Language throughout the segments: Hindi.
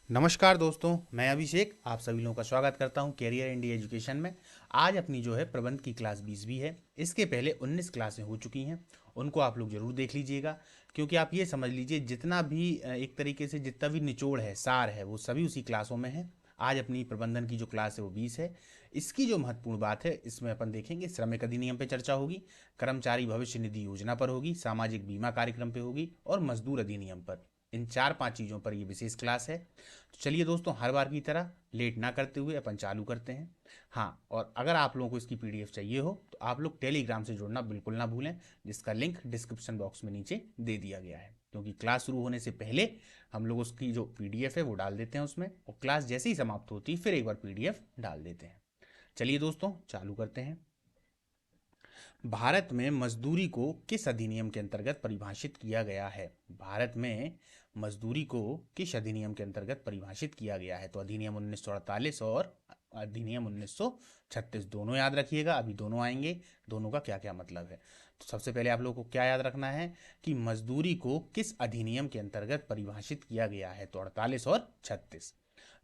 नमस्कार दोस्तों, मैं अभिषेक आप सभी लोगों का स्वागत करता हूं कैरियर इंडिया एजुकेशन में। आज अपनी जो है प्रबंध की क्लास 20वीं है। इसके पहले 19 क्लासें हो चुकी हैं, उनको आप लोग ज़रूर देख लीजिएगा। क्योंकि आप ये समझ लीजिए जितना भी एक तरीके से जितना भी निचोड़ है, सार है, वो सभी उसी क्लासों में है। आज अपनी प्रबंधन की जो क्लास है वो 20 है। इसकी जो महत्वपूर्ण बात है इसमें अपन देखेंगे श्रमिक अधिनियम पे चर्चा होगी, कर्मचारी भविष्य निधि योजना पर होगी, सामाजिक बीमा कार्यक्रम पे होगी और मजदूर अधिनियम पर। इन 4-5 चीज़ों पर ये विशेष क्लास है। तो चलिए दोस्तों, हर बार की तरह लेट ना करते हुए अपन चालू करते हैं। हाँ, और अगर आप लोगों को इसकी पीडीएफ चाहिए हो तो आप लोग टेलीग्राम से जुड़ना बिल्कुल ना भूलें, जिसका लिंक डिस्क्रिप्शन बॉक्स में नीचे दे दिया गया है। क्योंकि क्लास शुरू होने से पहले हम लोग उसकी जो पीडीएफ है वो डाल देते हैं उसमें, और क्लास जैसे ही समाप्त होती है फिर एक बार पीडीएफ डाल देते हैं। चलिए दोस्तों, चालू करते हैं। भारत में मजदूरी को किस अधिनियम के अंतर्गत परिभाषित किया गया है? भारत में मजदूरी को किस अधिनियम के अंतर्गत परिभाषित किया गया है? तो अधिनियम 1948 और अधिनियम 1936 दोनों याद रखिएगा, अभी दोनों आएंगे। दोनों का क्या क्या मतलब है? तो सबसे पहले आप लोगों को क्या याद रखना है कि मजदूरी को किस अधिनियम के अंतर्गत परिभाषित किया गया है? तो 48 और 36।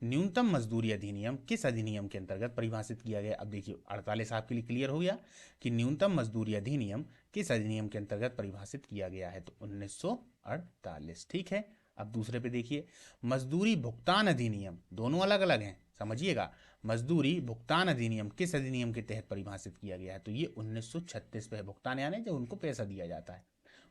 न्यूनतम मजदूरी अधिनियम किस अधिनियम के अंतर्गत परिभाषित किया गया? अब देखिए 48 आपके लिए क्लियर हो गया कि न्यूनतम मजदूरी अधिनियम किस अधिनियम के अंतर्गत परिभाषित किया गया है? तो 1948। ठीक है। अब दूसरे पे देखिए, मजदूरी भुगतान अधिनियम, दोनों अलग अलग हैं, समझिएगा। मजदूरी भुगतान अधिनियम किस अधिनियम के तहत परिभाषित किया गया है? तो ये 1936 पे है। भुगतान यानी जब उनको पैसा दिया जाता है,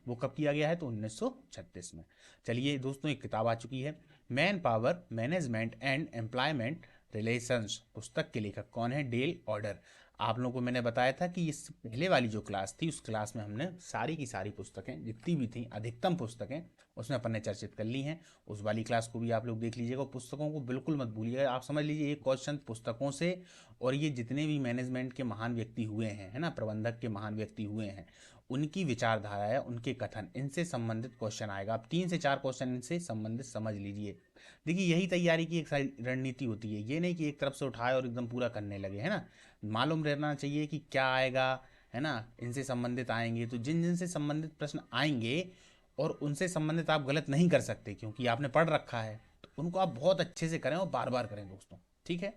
वो कब किया गया है? तो 1936 में। चलिए दोस्तों, एक किताब आ चुकी है, man power management and employment relations. पुस्तक के लेखक कौन है? Dale Order. आप लोगों को मैंने बताया था कि इस पहले वाली जो क्लास थी उस क्लास में हमने सारी की सारी पुस्तकें जितनी भी थी, अधिकतम पुस्तकें उसमें अपन ने चर्चित कर ली हैं। उस वाली क्लास को भी आप लोग देख लीजिएगा। पुस्तकों को बिल्कुल मत भूलिएगा। आप समझ लीजिए एक क्वेश्चन पुस्तकों से, और ये जितने भी मैनेजमेंट के महान व्यक्ति हुए हैं, है ना, प्रबंधक के महान व्यक्ति हुए हैं, उनकी विचारधारा है, उनके कथन, इनसे संबंधित क्वेश्चन आएगा। आप 3 से 4 क्वेश्चन इनसे संबंधित समझ लीजिए। देखिए यही तैयारी की एक रणनीति होती है। ये नहीं कि एक तरफ से उठाए और एकदम पूरा करने लगे, है ना। मालूम रहना चाहिए कि क्या आएगा, है ना। इनसे संबंधित आएंगे तो जिन जिन से संबंधित प्रश्न आएंगे और उनसे संबंधित आप गलत नहीं कर सकते क्योंकि आपने पढ़ रखा है, तो उनको आप बहुत अच्छे से करें और बार बार करें दोस्तों। ठीक है।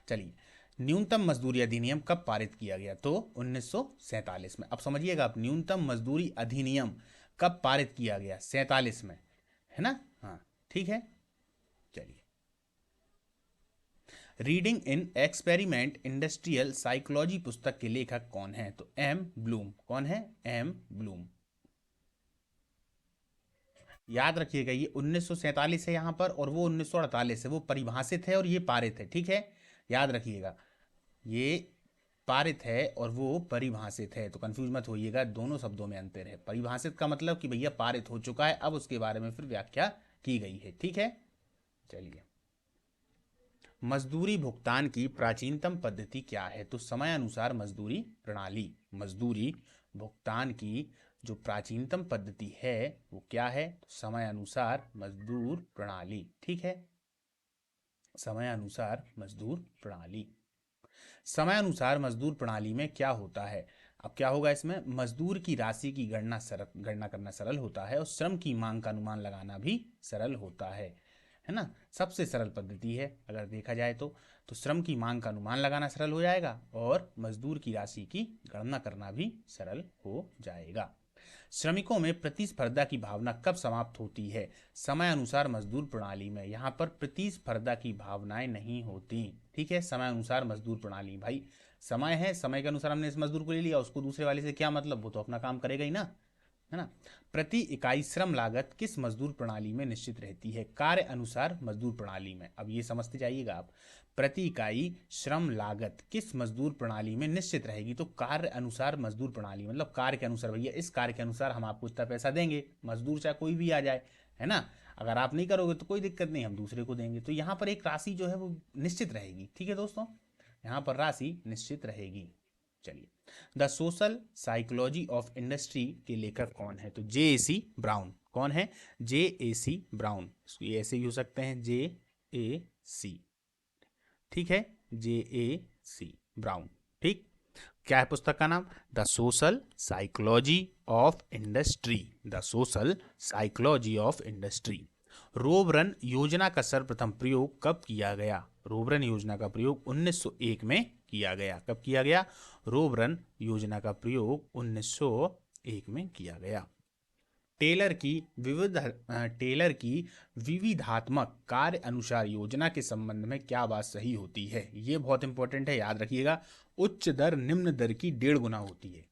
चलिए, न्यूनतम मजदूरी अधिनियम कब पारित किया गया? तो 1947 में। अब समझिएगा आप, न्यूनतम मजदूरी अधिनियम कब पारित किया गया? 47 में, है ना। हाँ, ठीक है। चलिए, reading in experiment industrial psychology पुस्तक के लेखक कौन है? तो एम ब्लूम। कौन है? M Bloom. याद रखिएगा ये 1947 है यहाँ पर, और वो 1948 है। वो परिभाषित है और ये पारित है। ठीक है, याद रखिएगा, ये पारित है और वो परिभाषित है। तो कंफ्यूज मत होइएगा, दोनों शब्दों में अंतर है। परिभाषित का मतलब कि भैया पारित हो चुका है, अब उसके बारे में फिर व्याख्या की गई है। ठीक है। चलिए, मजदूरी भुगतान की प्राचीनतम पद्धति क्या है? तो समय अनुसार मजदूरी प्रणाली। मजदूरी भुगतान की जो प्राचीनतम पद्धति है वो क्या है? तो समय अनुसार मजदूर प्रणाली। ठीक है, समय अनुसार मजदूर प्रणाली। समय अनुसार मजदूर प्रणाली में क्या होता है? अब क्या होगा इसमें? मजदूर की राशि की गणना करना सरल होता है और श्रम की मांग का अनुमान लगाना भी सरल होता है ना। सबसे सरल पद्धति है अगर देखा जाए तो श्रम की मांग का अनुमान लगाना सरल हो जाएगा और मजदूर की राशि की गणना करना भी सरल हो जाएगा। श्रमिकों में प्रतिस्पर्धा की भावना कब समाप्त होती है? समय अनुसार मजदूर प्रणाली में। यहाँ पर प्रतिस्पर्धा की भावनाएं नहीं होती। ठीक है, समय अनुसार मजदूर प्रणाली। भाई समय है, समय के अनुसार हमने इस मजदूर को ले लिया, उसको दूसरे वाले से क्या मतलब, वो तो अपना काम करेगा ही ना, है ना। प्रति इकाई श्रम लागत किस मजदूर प्रणाली में निश्चित रहती है? कार्य अनुसार मजदूर प्रणाली में। अब ये समझते जाइएगा आप, प्रति इकाई श्रम लागत किस मजदूर प्रणाली में निश्चित रहेगी? तो कार्य अनुसार मजदूर प्रणाली, मतलब कार्य के अनुसार। भैया इस कार्य के अनुसार हम आपको इतना पैसा देंगे, मजदूर चाहे कोई भी आ जाए, है ना। अगर आप नहीं करोगे तो कोई दिक्कत नहीं, हम दूसरे को देंगे। तो यहाँ पर एक राशि जो है वो निश्चित रहेगी। ठीक है दोस्तों, यहाँ पर राशि निश्चित रहेगी। चलिए, the social psychology of industry के लेखक कौन है? तो जे ए सी ब्राउन। कौन है? जे ए सी ब्राउन। इसको ये ऐसे भी हो सकते हैं, जे ए सी। ठीक है, जे ए सी ब्राउन। ठीक। क्या है पुस्तक का नाम? The social psychology of industry. The social psychology of industry. रोबरन योजना का सर्वप्रथम प्रयोग कब किया गया? रोबरन योजना का प्रयोग 1901 में किया गया। कब किया गया? रोबरन योजना का प्रयोग 1901 में किया गया। टेलर की विविधात्मक कार्य अनुसार योजना के संबंध में क्या बात सही होती है? ये बहुत इंपॉर्टेंट है, याद रखिएगा। उच्च दर निम्न दर की 1.5 गुना होती है।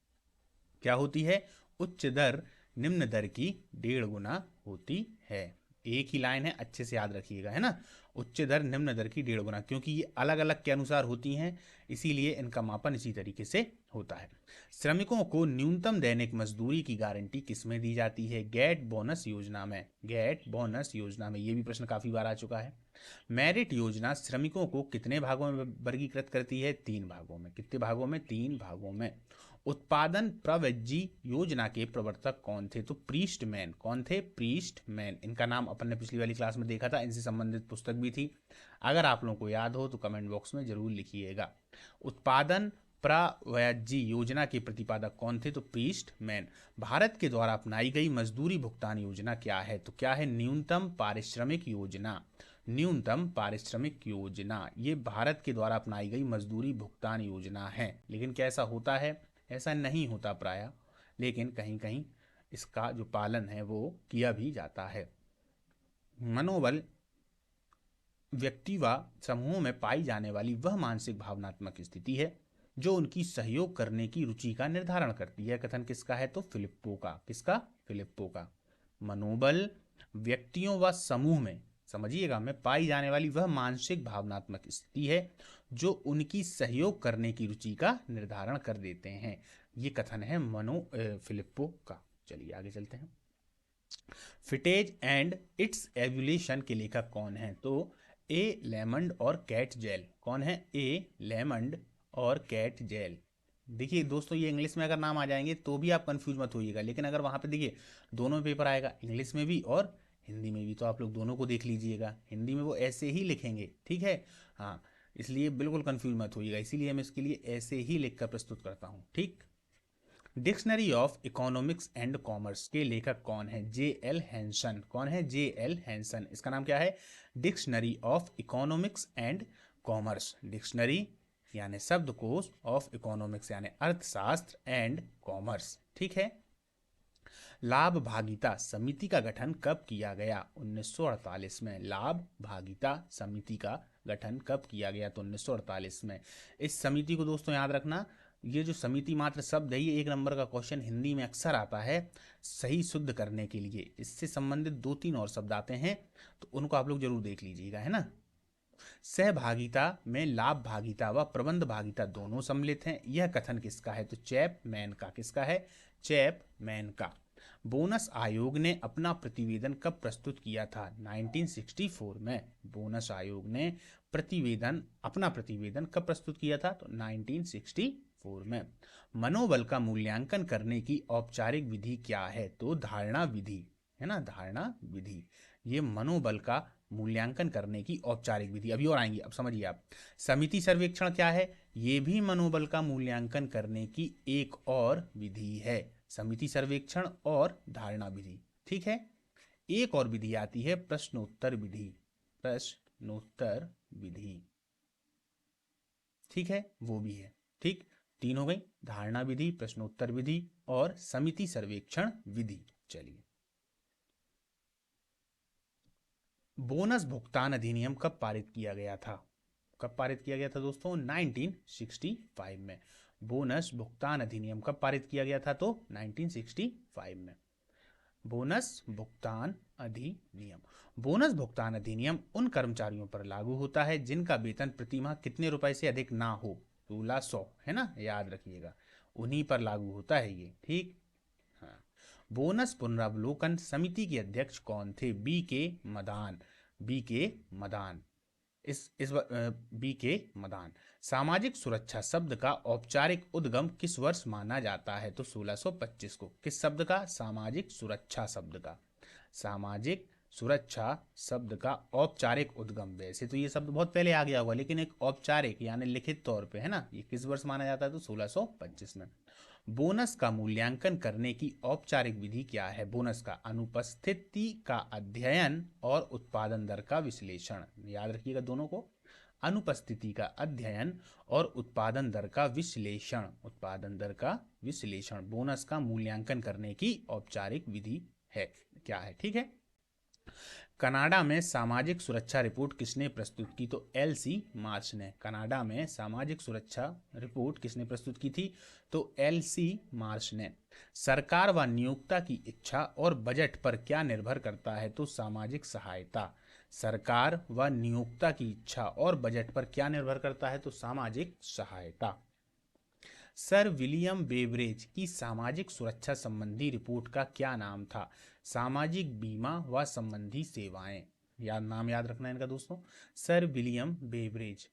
क्या होती है? उच्च दर निम्न दर की 1.5 गुना होती है। एक ही लाइन है, अच्छे से याद रखिएगा, है ना। उच्च दर निम्न दर की 1.5 गुना, क्योंकि ये अलग अलग के अनुसार होती हैं, इसीलिए इनका मापन इसी तरीके से होता है। श्रमिकों को न्यूनतम दैनिक मजदूरी की गारंटी किसमें दी जाती है? गेट बोनस योजना में। गेट बोनस योजना में। ये भी प्रश्न काफी बार आ चुका है। मेरिट योजना श्रमिकों को कितने भागों में वर्गीकृत करती है? 3 भागों में। कितने भागों में? 3 भागों में। उत्पादन प्रवृत्ति योजना के प्रवर्तक कौन थे? तो प्रीस्टमैन। कौन थे? प्रीस्टमैन। इनका नाम अपन ने पिछली वाली क्लास में देखा था, इनसे संबंधित पुस्तक भी थी। अगर आप लोगों को याद हो तो कमेंट बॉक्स में जरूर लिखिएगा। उत्पादन प्रवृत्ति योजना के प्रतिपादक कौन थे? तो प्रीस्टमैन। भारत के द्वारा अपनाई गई मजदूरी भुगतान योजना क्या है? तो क्या है? न्यूनतम पारिश्रमिक योजना। न्यूनतम पारिश्रमिक योजना ये भारत के द्वारा अपनाई गई मजदूरी भुगतान योजना है। लेकिन क्या ऐसा होता है? ऐसा नहीं होता प्रायः, लेकिन कहीं कहीं इसका जो पालन है वो किया भी जाता है। मनोबल व्यक्ति व समूह में पाई जाने वाली वह मानसिक भावनात्मक स्थिति है जो उनकी सहयोग करने की रुचि का निर्धारण करती है। कथन किसका है? तो फिलिप्पो का। किसका? फिलिप्पो का। मनोबल व्यक्तियों व समूह में, समझिएगा, में पाई जाने वाली वह मानसिक भावनात्मक स्थिति है जो उनकी सहयोग करने की रुचि का निर्धारण कर देते हैं। ये कथन है फिलिप्पो का। चलिए आगे चलते हैं। फिटेज एंड इट्स एवोल्यूशन के लेखक कौन है? तो ए लेमंड और कैट जेल। कौन है? ए लेमंड और कैट जेल। देखिए दोस्तों, ये इंग्लिश में अगर नाम आ जाएंगे तो भी आप कंफ्यूज मत होइएगा, लेकिन अगर वहाँ पे देखिए दोनों में पेपर आएगा, इंग्लिश में भी और हिंदी में भी, तो आप लोग दोनों को देख लीजिएगा। हिंदी में वो ऐसे ही लिखेंगे, ठीक है। हाँ, इसलिए बिल्कुल कंफ्यूज मत होइएगा, इसीलिए मैं इसके लिए ऐसे ही लिखकर प्रस्तुत करता हूँ, ठीक। Dictionary of economics and commerce के लेखक कौन है? J L Hanson. कौन है? J L Hanson. इसका नाम क्या है? Dictionary of economics and commerce. Dictionary यानी शब्दकोश, ऑफ इकोनॉमिक्स यानी अर्थशास्त्र, एंड कॉमर्स, ठीक है। लाभ भागिता समिति का गठन कब किया गया? 1948 में। लाभ भागिता समिति का गठन कब किया गया? तो 1948 में। इस समिति को दोस्तों याद रखना, ये जो समिति मात्र शब्द है ये 1 नंबर का क्वेश्चन हिंदी में अक्सर आता है सही शुद्ध करने के लिए। इससे संबंधित 2-3 और शब्द आते हैं तो उनको आप लोग जरूर देख लीजिएगा, है ना। सहभागिता में लाभ भागिता व प्रबंध भागिता दोनों सम्मिलित हैं। यह कथन किसका है? तो चैपमैन का। किसका है? चैपमैन का। बोनस आयोग ने अपना प्रतिवेदन कब प्रस्तुत किया था? 1964 में। बोनस आयोग ने अपना प्रतिवेदन कब प्रस्तुत किया था? तो 1964 में। मनोबल का मूल्यांकन करने की औपचारिक विधि क्या है? तो धारणा विधि, है ना, धारणा विधि। ये मनोबल का मूल्यांकन करने की औपचारिक विधि। अभी और आएंगी, अब समझिए आप। समिति सर्वेक्षण क्या है? ये भी मनोबल का मूल्यांकन करने की एक और विधि है। समिति सर्वेक्षण और धारणा विधि, ठीक है। एक और विधि आती है प्रश्नोत्तर विधि। प्रश्नोत्तर विधि, ठीक है, वो भी है, ठीक। 3 हो गई, धारणा विधि, प्रश्नोत्तर विधि और समिति सर्वेक्षण विधि। चलिए, बोनस भुगतान अधिनियम कब पारित किया गया था? कब पारित किया गया था दोस्तों? 1965 में। बोनस भुगतान अधिनियम कब पारित किया गया था? तो 1965 में। बोनस भुगतान अधिनियम। बोनस भुगतान अधिनियम उन कर्मचारियों पर लागू होता है जिनका वेतन प्रति माह कितने रुपए से अधिक ना हो? 1600, है ना, याद रखिएगा, उन्हीं पर लागू होता है ये, ठीक। हाँ। बोनस पुनरावलोकन समिति के अध्यक्ष कौन थे? बी के मदान। बी के मदान। बी के मदान। सामाजिक सुरक्षा शब्द का औपचारिक उद्गम किस वर्ष माना जाता है? तो 1625 को। किस शब्द का? सामाजिक सुरक्षा शब्द का। सामाजिक सुरक्षा शब्द का औपचारिक उद्गम, वैसे तो ये शब्द बहुत पहले आ गया होगा, लेकिन एक औपचारिक यानी लिखित तौर पे, है ना, ये किस वर्ष माना जाता है? तो 1625 में। बोनस का मूल्यांकन करने की औपचारिक विधि क्या है? बोनस का अनुपस्थिति का अध्ययन और उत्पादन दर का विश्लेषण। याद रखिएगा दोनों को, अनुपस्थिति का अध्ययन और उत्पादन दर का विश्लेषण। उत्पादन दर का विश्लेषण बोनस का मूल्यांकन करने की औपचारिक विधि है, क्या है? ठीक है। कनाडा में सामाजिक सुरक्षा रिपोर्ट किसने प्रस्तुत की? तो एलसी मार्च ने। कनाडा में सामाजिक सुरक्षा रिपोर्ट किसने प्रस्तुत की थी? तो एलसी मार्च ने। सरकार व नियोक्ता की इच्छा और बजट पर क्या निर्भर करता है? तो सामाजिक सहायता। सरकार व नियोक्ता की इच्छा और बजट पर क्या निर्भर करता है? तो सामाजिक सहायता। सर विलियम बेवरेज की सामाजिक सुरक्षा संबंधी रिपोर्ट का क्या नाम था? सामाजिक बीमा व संबंधी सेवाएं। नाम याद रखना है इनका दोस्तों, sir William beverage.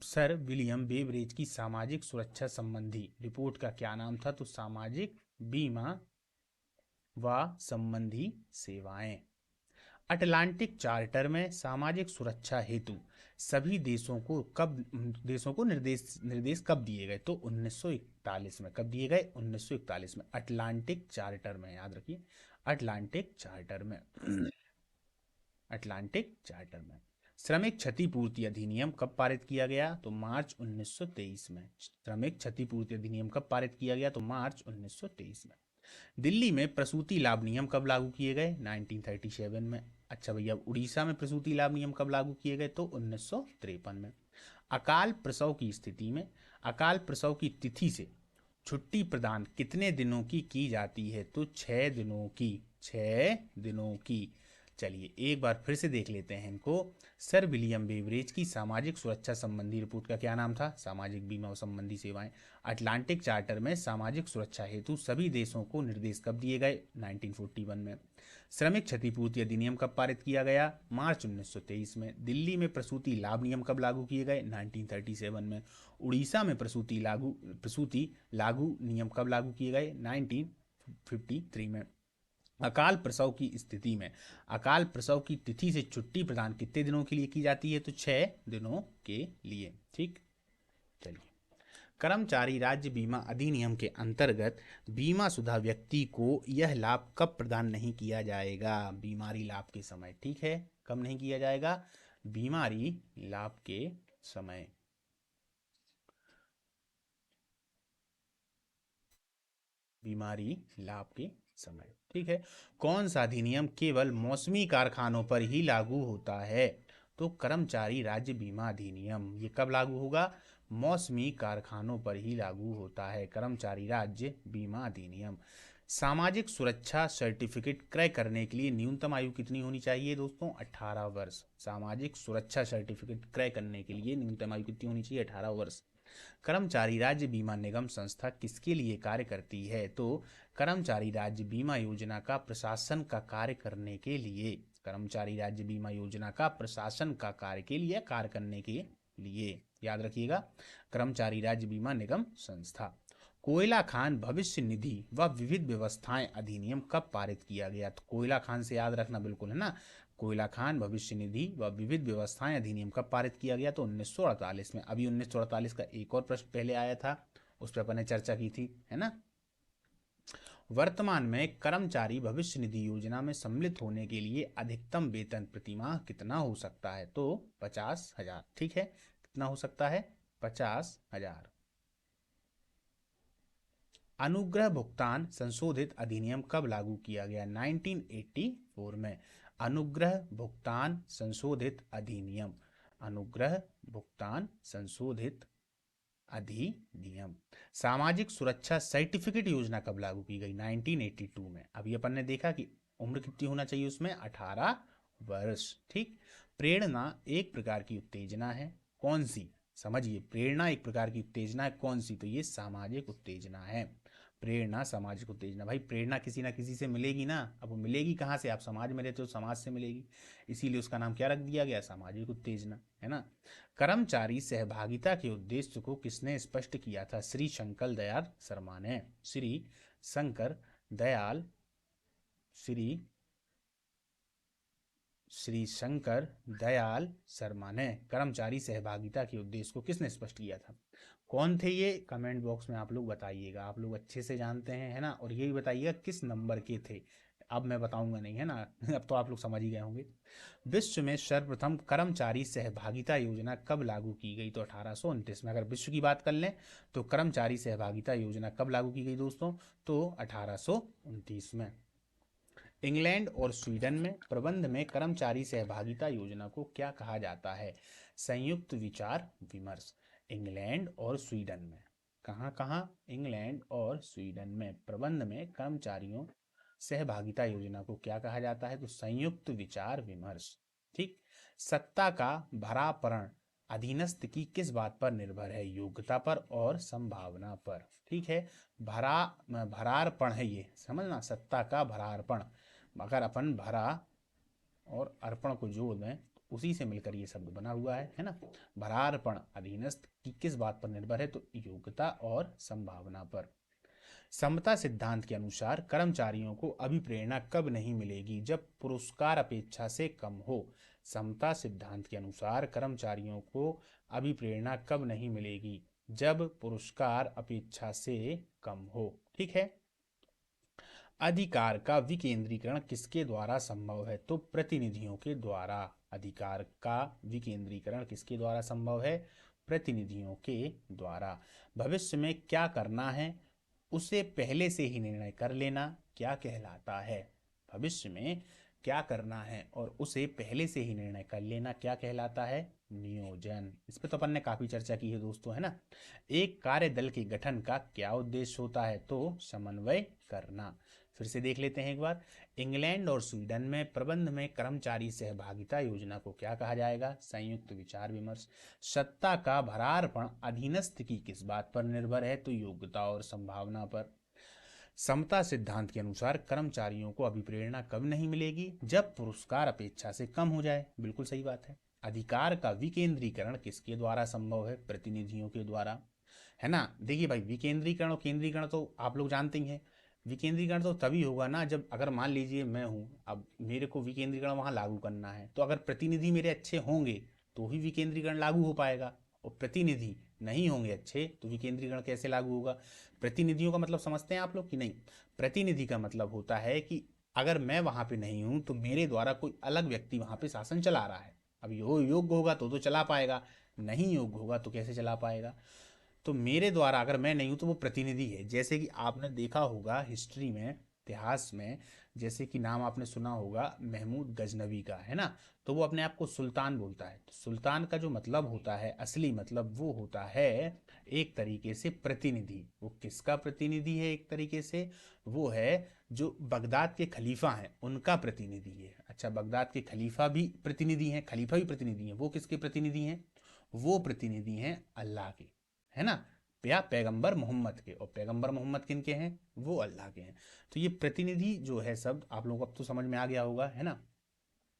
Sir William beverage की सामाजिक सुरक्षा संबंधी रिपोर्ट का क्या नाम था? तो सामाजिक बीमा व संबंधी सेवाएं। अटलांटिक चार्टर में सामाजिक सुरक्षा हेतु सभी देशों को निर्देश निर्देश कब दिए गए? तो 1941 में। कब दिए गए? 1941 में, अटलांटिक चार्टर में। याद रखिए, अटलांटिक चार्टर में। अटलांटिक चार्टर में। श्रमिक क्षतिपूर्ति अधिनियम कब पारित किया गया? तो मार्च 1923 में। श्रमिक क्षतिपूर्ति अधिनियम कब पारित किया गया? तो मार्च 1923 में। दिल्ली में प्रसूति लाभ नियम कब लागू किए गए? 1937 में। अच्छा भैया, उड़ीसा में प्रसूति लाभ नियम कब लागू किए गए? तो 1953 में। अकाल प्रसव की स्थिति में अकाल प्रसव की तिथि से छुट्टी प्रदान कितने दिनों की जाती है? तो 6 दिनों की। 6 दिनों की। चलिए एक बार फिर से देख लेते हैं इनको। सर विलियम बेवरेज की सामाजिक सुरक्षा संबंधी रिपोर्ट का क्या नाम था? सामाजिक बीमा और संबंधी सेवाएं। अटलांटिक चार्टर में सामाजिक सुरक्षा हेतु सभी देशों को निर्देश कब दिए गए? 1941 में। श्रमिक क्षतिपूर्ति अधिनियम कब पारित किया गया? मार्च 1923 में। दिल्ली में प्रसूति लाभ नियम कब लागू किए गए? 1937 में। उड़ीसा में प्रसूति लागू नियम कब लागू किए गए? 1953 में। अकाल प्रसव की स्थिति में अकाल प्रसव की तिथि से छुट्टी प्रदान कितने दिनों के लिए की जाती है? तो 6 दिनों के लिए। ठीक, चलिए। कर्मचारी राज्य बीमा अधिनियम के अंतर्गत बीमा शुदा व्यक्ति को यह लाभ कब प्रदान नहीं किया जाएगा? बीमारी लाभ के समय। ठीक है, कब नहीं किया जाएगा? बीमारी लाभ के समय। बीमारी लाभ के समय। ठीक है। कौन सा अधिनियम केवल मौसमी कारखानों पर ही लागू होता है? तो कर्मचारी राज्य बीमा अधिनियम। ये कब लागू होगा? मौसमी कारखानों पर ही लागू होता है कर्मचारी राज्य बीमा अधिनियम। सामाजिक सुरक्षा सर्टिफिकेट क्रय करने के लिए न्यूनतम आयु कितनी होनी चाहिए दोस्तों? 18 वर्ष। सामाजिक सुरक्षा सर्टिफिकेट क्रय करने के लिए न्यूनतम आयु कितनी होनी चाहिए? 18 वर्ष। कर्मचारी राज्य बीमा निगम संस्था किसके लिए कार्य करती है? तो कर्मचारी राज्य बीमा योजना का प्रशासन का कार्य करने के लिए। कर्मचारी राज्य बीमा योजना का प्रशासन का कार्य करने के लिए। याद रखिएगा, कर्मचारी राज्य बीमा निगम संस्था। कोयला खान भविष्य निधि व विविध व्यवस्थाएं अधिनियम कब पारित किया गया? तो कोयला खान से याद रखना बिल्कुल, है ना। कोयला खान भविष्य निधि व विविध व्यवस्थाएं अधिनियम कब पारित किया गया? तो 1948 में। अभी 1948 का एक और प्रश्न पहले आया था, उस पर अपन ने चर्चा की थी, है ना। वर्तमान में कर्मचारी भविष्य निधि योजना में सम्मिलित होने के लिए अधिकतम वेतन प्रतिमाह कितना हो सकता है? तो 50,000। ठीक है, कितना हो सकता है? 50,000। अनुग्रह भुगतान संशोधित अधिनियम कब लागू किया गया? 1984 में। अनुग्रह भुगतान संशोधित अधिनियम। अनुग्रह भुगतान संशोधित अधिनियम। सामाजिक सुरक्षा सर्टिफिकेट योजना कब लागू की गई? 1982 में। अभी अपन ने देखा कि उम्र कितनी होना चाहिए उसमें? 18 वर्ष। ठीक। प्रेरणा एक प्रकार की उत्तेजना है, कौन सी? समझिए, प्रेरणा एक प्रकार की उत्तेजना है, कौन सी? तो ये सामाजिक उत्तेजना है। प्रेरणा सामाजिक उत्तेजना। भाई प्रेरणा किसी ना किसी से मिलेगी ना। अब वो मिलेगी कहाँ से? आप समाज में रहते हो, समाज से मिलेगी, इसीलिए उसका नाम क्या रख दिया गया? सामाजिक उत्तेजना, है ना। कर्मचारी सहभागिता के उद्देश्य को किसने स्पष्ट किया था? श्री शंकर दयाल शर्मा ने। श्री शंकर दयाल श्री श्री शंकर दयाल शर्मा ने कर्मचारी सहभागिता के उद्देश्य को किसने स्पष्ट किया था? कौन थे ये, कमेंट बॉक्स में आप लोग बताइएगा, आप लोग अच्छे से जानते हैं, है ना। और ये भी बताइएगा किस नंबर के थे, अब मैं बताऊंगा नहीं, है ना। अब तो आप लोग समझ ही गए होंगे। विश्व में सर्वप्रथम कर्मचारी सहभागिता योजना कब लागू की गई, तो 1829 में। अगर विश्व की बात कर लें तो कर्मचारी सहभागिता योजना कब लागू की गई दोस्तों, तो 1829 में। इंग्लैंड और स्वीडन में प्रबंध में कर्मचारी सहभागिता योजना को क्या कहा जाता है, संयुक्त विचार विमर्श। इंग्लैंड और स्वीडन में, कहाँ कहाँ, इंग्लैंड और स्वीडन में प्रबंध में कर्मचारियों सहभागिता योजना को क्या कहा जाता है, तो संयुक्त विचार विमर्श। ठीक। सत्ता का भरापरण अधीनस्थ की किस बात पर निर्भर है, योग्यता पर और संभावना पर। ठीक है। भरार्पण है ये, समझना, सत्ता का भरार्पण। अगर अपन भरा और अर्पण को जोड़ दें तो उसी से मिलकर ये शब्द बना हुआ है ना। भरार्पण अधीनस्थ की किस बात पर निर्भर है, तो योग्यता और संभावना पर। समता सिद्धांत के अनुसार कर्मचारियों को अभिप्रेरणा कब नहीं मिलेगी, जब पुरस्कार अपेक्षा से कम हो। समता सिद्धांत के अनुसार कर्मचारियों को अभिप्रेरणा कब नहीं मिलेगी, जब पुरस्कार अपेक्षा से कम हो। ठीक है। अधिकार का विकेंद्रीकरण किसके द्वारा संभव है, तो प्रतिनिधियों के द्वारा। अधिकार का विकेंद्रीकरण किसके द्वारा संभव है, प्रतिनिधियों के द्वारा। भविष्य में क्या करना है उसे पहले से ही निर्णय कर लेना क्या कहलाता है, भविष्य में क्या करना है और उसे पहले से ही निर्णय कर लेना क्या कहलाता है, नियोजन। इस पे तो अपन ने काफी चर्चा की है दोस्तों, है ना। एक कार्य दल के गठन का क्या उद्देश्य होता है, तो समन्वय करना। फिर से देख लेते हैं एक बार। इंग्लैंड और स्वीडन में प्रबंध में कर्मचारी सहभागिता योजना को क्या कहा जाएगा, संयुक्त विचार विमर्श। सत्ता का भरार्पण अधीनस्थ की किस बात पर निर्भर है, तो योग्यता और संभावना पर। समता सिद्धांत के अनुसार कर्मचारियों को अभिप्रेरणा कब नहीं मिलेगी, जब पुरस्कार अपेक्षा से कम हो जाए। बिल्कुल सही बात है। अधिकार का विकेंद्रीकरण किसके द्वारा संभव है, प्रतिनिधियों के द्वारा, है ना। देखिए भाई, विकेंद्रीकरण और केंद्रीकरण तो आप लोग जानते ही हैं। विकेंद्रीकरण तो तभी होगा ना जब, अगर मान लीजिए मैं हूँ, अब मेरे को विकेंद्रीकरण वहाँ लागू करना है, तो अगर प्रतिनिधि मेरे अच्छे होंगे तो ही विकेंद्रीकरण लागू हो पाएगा, और प्रतिनिधि नहीं होंगे अच्छे तो विकेंद्रीकरण कैसे लागू होगा। प्रतिनिधियों का मतलब समझते हैं आप लोग कि नहीं। प्रतिनिधि का मतलब होता है कि अगर मैं वहां पे नहीं हूं तो मेरे द्वारा कोई अलग व्यक्ति वहां पे शासन चला रहा है। अब योग्य होगा तो चला पाएगा, नहीं योग्य होगा तो कैसे चला पाएगा। तो मेरे द्वारा अगर मैं नहीं हूं तो वो प्रतिनिधि है। जैसे कि आपने देखा होगा हिस्ट्री में, इतिहास में, जैसे कि नाम आपने सुना होगा महमूद गजनवी का, है ना। तो वो अपने आप को सुल्तान बोलता है। तो सुल्तान का जो मतलब होता है, असली मतलब, वो होता है एक तरीके से प्रतिनिधि। वो किसका प्रतिनिधि है, एक तरीके से वो है जो बगदाद के खलीफा हैं उनका प्रतिनिधि है। अच्छा, बगदाद के खलीफा भी प्रतिनिधि हैं, खलीफा भी प्रतिनिधि हैं। वो किसके प्रतिनिधि हैं, वो प्रतिनिधि हैं अल्लाह के, है ना, या पैगंबर मोहम्मद के। और पैगंबर मोहम्मद किन के हैं, वो अल्लाह के हैं। तो ये प्रतिनिधि जो है शब्द आप लोगों को अब तो समझ में आ गया होगा, है ना।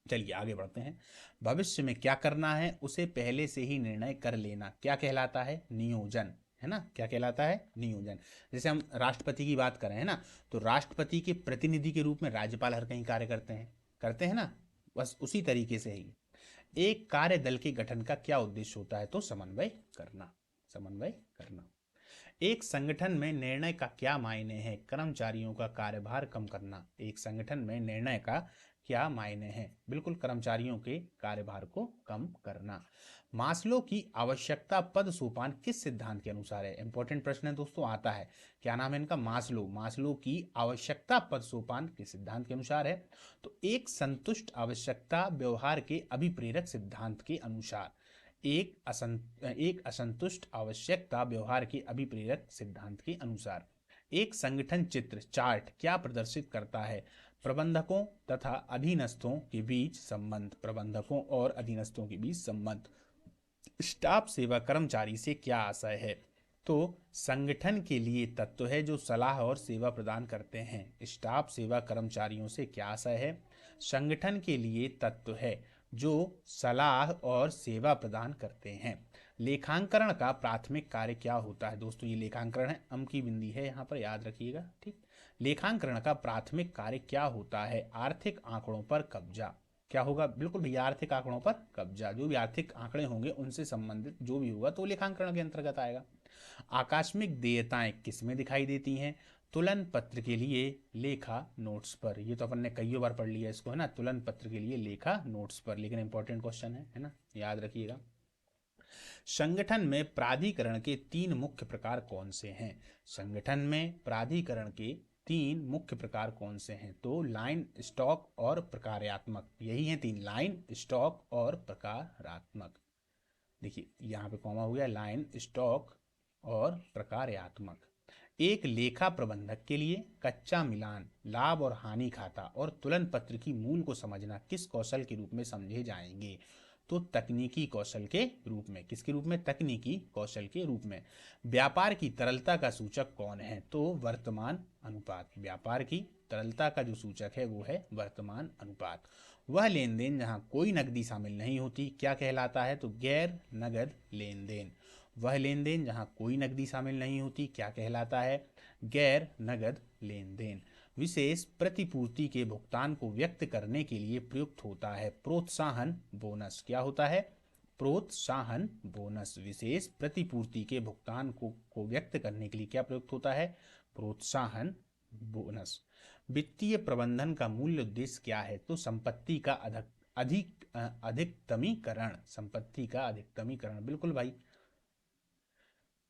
चलिए आगे बढ़ते हैं। भविष्य में क्या करना है उसे पहले से ही निर्णय कर लेना क्या कहलाता है, नियोजन, है ना। क्या कहलाता है, नियोजन। जैसे हम राष्ट्रपति की बात करें, है ना, तो राष्ट्रपति के प्रतिनिधि के रूप में राज्यपाल हर कहीं कार्य करते हैं ना। बस उसी तरीके से ही एक कार्य दल के गठन का क्या उद्देश्य होता है, तो समन्वय करना, समन्वय करना। एक संगठन में निर्णय का क्या मायने है, कर्मचारियों का कार्यभार कम करना। एक संगठन में निर्णय का क्या मायने हैं, बिल्कुल कर्मचारियों के कार्यभार को कम करना। मास्लो की आवश्यकता पद सोपान किस सिद्धांत के अनुसार है, इंपॉर्टेंट प्रश्न है दोस्तों, आता है। क्या नाम है इनका, मास्लो की आवश्यकता पद सोपान किस सिद्धांत के अनुसार है, तो एक संतुष्ट आवश्यकता व्यवहार के अभिप्रेरक सिद्धांत के अनुसार। एक असंतुष्ट आवश्यकता व्यवहार के अभिप्रेरक सिद्धांत के अनुसार। एक संगठन चित्र चार्ट क्या प्रदर्शित करता है, प्रबंधकों तथा अधीनस्थों के बीच संबंध, प्रबंधकों और अधीनस्थों के बीच संबंध। स्टाफ सेवा कर्मचारी से क्या आशय है, तो संगठन के लिए तत्व है जो सलाह और सेवा प्रदान करते हैं। स्टाफ सेवा कर्मचारियों से क्या आशय है, संगठन के लिए तत्व है जो सलाह और सेवा प्रदान करते हैं। लेखांकन का प्राथमिक कार्य क्या होता है, दोस्तों ये लेखांकन है, अम की बिंदी है यहाँ पर, याद रखिएगा। ठीक, लेखांकन का प्राथमिक कार्य क्या होता है, आर्थिक आंकड़ों पर कब्जा। क्या होगा? बिल्कुल भैया, आर्थिक आंकड़ों पर कब्जा। जो भी आर्थिक आंकड़े होंगे उनसे संबंधित जो भी होगा तो लेखांकन के अंतर्गत आएगा। आकस्मिक देयताएं किस में दिखाई देती हैं? तुलन पत्र के लिए लेखा नोट्स पर। ये तो अपन ने कई बार पढ़ लिया इसको, है ना, तुलन पत्र के लिए लेखा नोट्स पर, लेकिन इंपॉर्टेंट क्वेश्चन है ना, याद रखिएगा। संगठन में प्राधिकरण के तीन मुख्य प्रकार कौन से हैं? संगठन में प्राधिकरण के तीन मुख्य प्रकार कौन से हैं? तो लाइन, स्टॉक और प्रकार्यात्मक, यही हैं तीन, लाइन, स्टॉक और प्रकारात्मक। देखिए यहाँ पे कॉमा हो गया, लाइन, स्टॉक और प्रकार्यात्मक। एक लेखा प्रबंधक के लिए कच्चा मिलान, लाभ और हानि खाता और तुलन पत्र की मूल को समझना किस कौशल के रूप में समझे जाएंगे? तो तकनीकी कौशल के रूप में। किसके रूप में? तकनीकी कौशल के रूप में। व्यापार की तरलता का सूचक कौन है? तो वर्तमान अनुपात। व्यापार की तरलता का जो सूचक है वो है वर्तमान अनुपात। वह लेन देन जहां कोई नकदी शामिल नहीं होती क्या कहलाता है? तो गैर नगद लेन देन। वह लेन देन जहां कोई नकदी शामिल नहीं होती क्या कहलाता है? गैर नगद लेन देन। विशेष प्रतिपूर्ति के भुगतान को व्यक्त करने के लिए प्रयुक्त होता है प्रोत्साहन बोनस। क्या होता है? प्रोत्साहन बोनस। विशेष प्रतिपूर्ति के भुगतान को व्यक्त करने के लिए क्या प्रयुक्त होता है? प्रोत्साहन बोनस। वित्तीय प्रबंधन का मूल उद्देश्य क्या है? तो संपत्ति का अधिकतमीकरण। संपत्ति का अधिकतमीकरण, बिल्कुल भाई।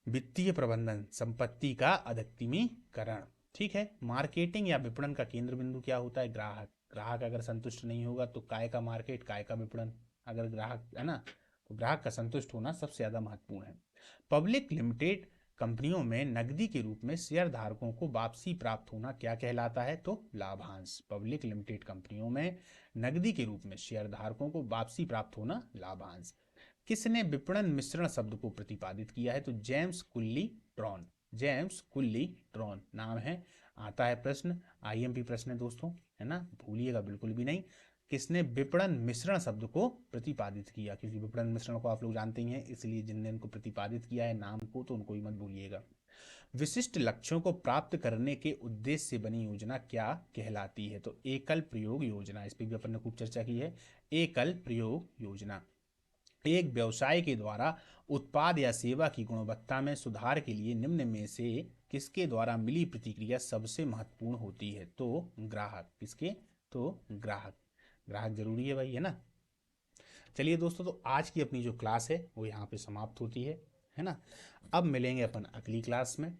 वित्तीय प्रबंधन, संपत्ति का अधिकतमीकरण। ठीक है। मार्केटिंग या विपणन का केंद्र बिंदु क्या होता है? ग्राहक। ग्राहक अगर संतुष्ट नहीं होगा तो काय का मार्केट, काय का विपणन। अगर ग्राहक, है ना, तो ग्राहक का संतुष्ट होना सबसे ज्यादा महत्वपूर्ण है। पब्लिक लिमिटेड कंपनियों में नकदी के रूप में शेयर धारकों को वापसी प्राप्त होना क्या कहलाता है? तो लाभांश। पब्लिक लिमिटेड कंपनियों में नकदी के रूप में शेयर धारकों को वापसी प्राप्त होना लाभांश। किसने विपणन मिश्रण शब्द को प्रतिपादित किया है? तो जेम्स कुल्ली ट्रॉन। जेम्स कुल्ली ट्रॉन नाम है। आता है प्रश्न, आईएमपी प्रश्न है दोस्तों, है ना, भूलिएगा बिल्कुल भी नहीं। किसने विपणन मिश्रण शब्द को प्रतिपादित किया? क्योंकि विपणन मिश्रण को आप लोग जानते ही हैं, इसलिए जिनने इनको प्रतिपादित किया है नाम को, तो उनको ही मत भूलिएगा। विशिष्ट लक्ष्यों को प्राप्त करने के उद्देश्य से बनी योजना क्या कहलाती है? तो एकल प्रयोग योजना। इस पर भी अपन ने खूब चर्चा की है। एकल प्रयोग योजना। एक व्यवसाय के द्वारा उत्पाद या सेवा की गुणवत्ता में सुधार के लिए निम्न में से किसके द्वारा मिली प्रतिक्रिया सबसे महत्वपूर्ण होती है? तो ग्राहक। किसके? तो ग्राहक। ग्राहक जरूरी है भाई, है ना। चलिए दोस्तों, तो आज की अपनी जो क्लास है वो यहाँ पे समाप्त होती है ना। अब मिलेंगे अपन अगली क्लास में।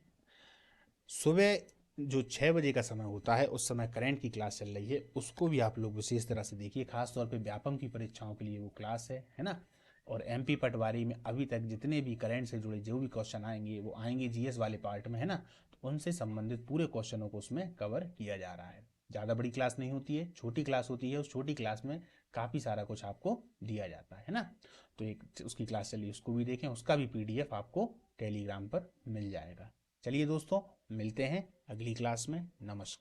सुबह जो 6 बजे का समय होता है उस समय करंट की क्लास चल रही है, उसको भी आप लोग विशेष तरह से देखिए। खास तौर पे व्यापम की परीक्षाओं के लिए वो क्लास है ना। और एमपी पटवारी में अभी तक जितने भी करंट से जुड़े जो भी क्वेश्चन आएंगे वो आएंगे जीएस वाले पार्ट में, है ना। तो उनसे संबंधित पूरे क्वेश्चनों को उसमें कवर किया जा रहा है। ज़्यादा बड़ी क्लास नहीं होती है, छोटी क्लास होती है। उस छोटी क्लास में काफ़ी सारा कुछ आपको दिया जाता है ना। तो एक उसकी क्लास चलिए, उसको भी देखें, उसका भी पीडीएफ आपको टेलीग्राम पर मिल जाएगा। चलिए दोस्तों, मिलते हैं अगली क्लास में। नमस्कार।